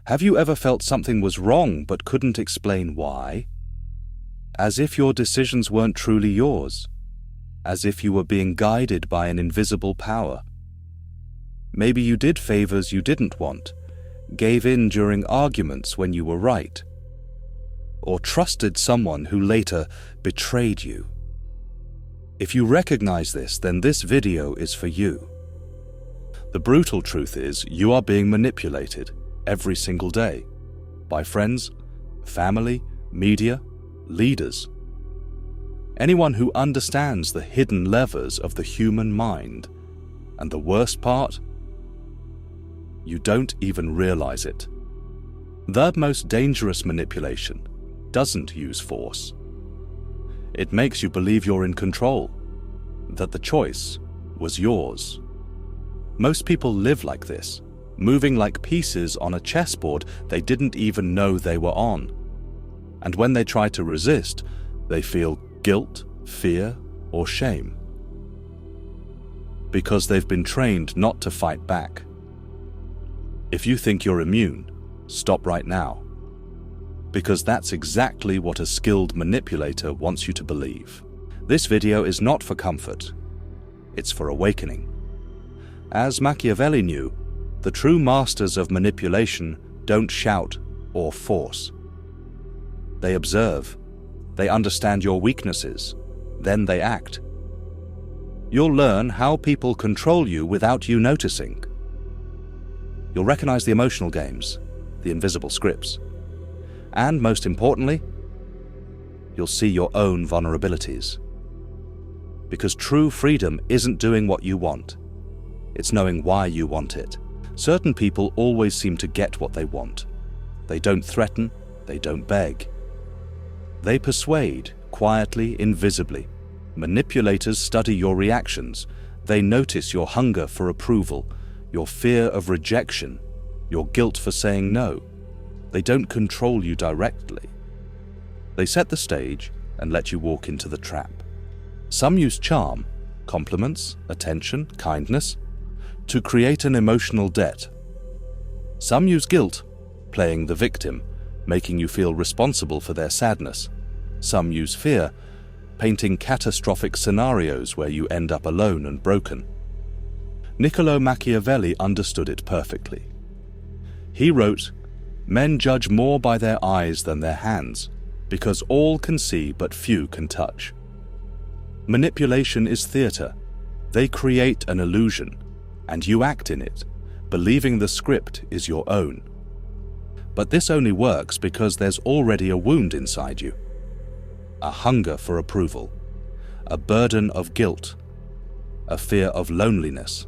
Have you ever felt something was wrong but couldn't explain why? As if your decisions weren't truly yours, as if you were being guided by an invisible power. Maybe you did favors you didn't want, gave in during arguments when you were right, or trusted someone who later betrayed you. If you recognize this, then this video is for you. The brutal truth is, you are being manipulated every single day by friends, family, media, leaders. Anyone who understands the hidden levers of the human mind. And the worst part? You don't even realize it. The most dangerous manipulation doesn't use force. It makes you believe you're in control, that the choice was yours. Most people live like this, moving like pieces on a chessboard they didn't even know they were on. And when they try to resist, they feel guilt, fear, or shame. Because they've been trained not to fight back. If you think you're immune, stop right now. Because that's exactly what a skilled manipulator wants you to believe. This video is not for comfort. It's for awakening. As Machiavelli knew, the true masters of manipulation don't shout or force. They observe. They understand your weaknesses. Then they act. You'll learn how people control you without you noticing. You'll recognize the emotional games, the invisible scripts. And most importantly, you'll see your own vulnerabilities. Because true freedom isn't doing what you want. It's knowing why you want it. Certain people always seem to get what they want. They don't threaten, they don't beg. They persuade, quietly, invisibly. Manipulators study your reactions. They notice your hunger for approval, your fear of rejection, your guilt for saying no. They don't control you directly. They set the stage and let you walk into the trap. Some use charm, compliments, attention, kindness, to create an emotional debt. Some use guilt, playing the victim, making you feel responsible for their sadness. Some use fear, painting catastrophic scenarios where you end up alone and broken. Niccolo Machiavelli understood it perfectly. He wrote, "Men judge more by their eyes than their hands, because all can see but few can touch." Manipulation is theater. They create an illusion, and you act in it, believing the script is your own. But this only works because there's already a wound inside you. A hunger for approval, a burden of guilt, a fear of loneliness.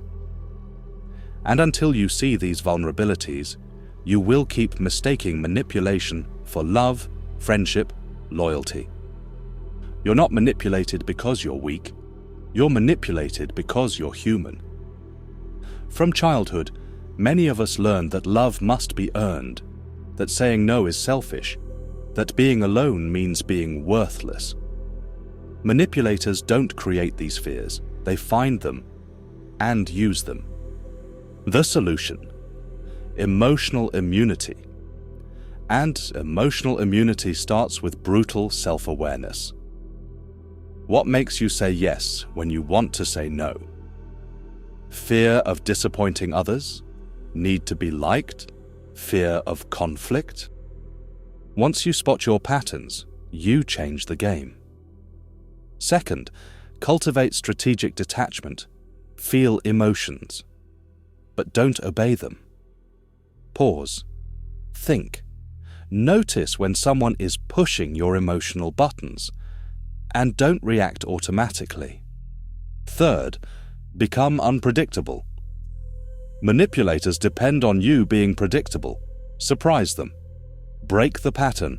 And until you see these vulnerabilities, you will keep mistaking manipulation for love, friendship, loyalty. You're not manipulated because you're weak. You're manipulated because you're human. From childhood, many of us learned that love must be earned, that saying no is selfish, that being alone means being worthless. Manipulators don't create these fears. They find them and use them. The solution: emotional immunity. And emotional immunity starts with brutal self-awareness. What makes you say yes when you want to say no? Fear of disappointing others? Need to be liked? Fear of conflict? Once you spot your patterns, you change the game. Second, cultivate strategic detachment. Feel emotions, but don't obey them. Pause. Think. Notice when someone is pushing your emotional buttons, and don't react automatically. Third, become unpredictable. Manipulators depend on you being predictable. Surprise them. Break the pattern.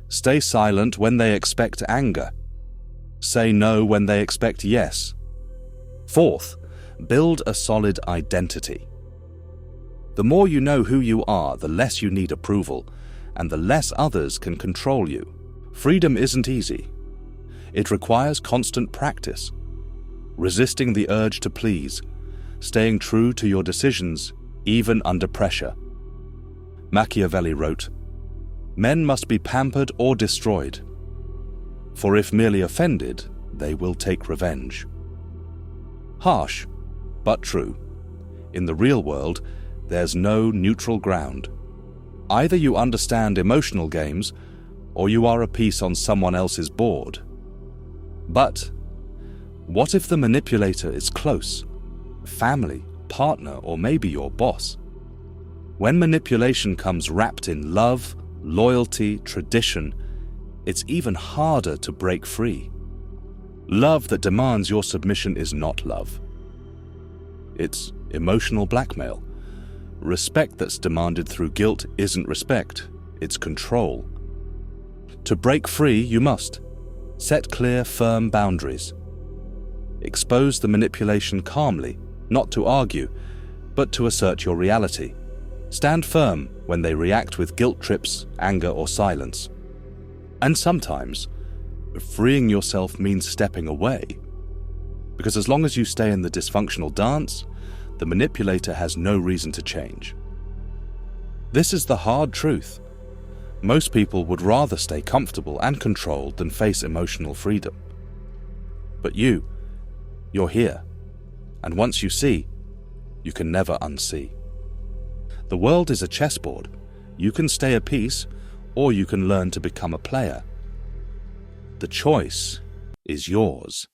Stay silent when they expect anger. Say no when they expect yes. Fourth, build a solid identity. The more you know who you are, the less you need approval, and the less others can control you. Freedom isn't easy. It requires constant practice, resisting the urge to please, staying true to your decisions, even under pressure. Machiavelli wrote, "Men must be pampered or destroyed, for if merely offended, they will take revenge." Harsh, but true. In the real world, there's no neutral ground. Either you understand emotional games, or you are a piece on someone else's board. But what if the manipulator is close? Family, partner, or maybe your boss? When manipulation comes wrapped in love, loyalty, tradition, it's even harder to break free. Love that demands your submission is not love. It's emotional blackmail. Respect that's demanded through guilt isn't respect, it's control. To break free, you must set clear, firm boundaries. Expose the manipulation calmly, not to argue, but to assert your reality. Stand firm when they react with guilt trips, anger, or silence. And sometimes, freeing yourself means stepping away. Because as long as you stay in the dysfunctional dance, the manipulator has no reason to change. This is the hard truth. Most people would rather stay comfortable and controlled than face emotional freedom. But you're here. And once you see, you can never unsee. The world is a chessboard. You can stay a piece, or you can learn to become a player. The choice is yours.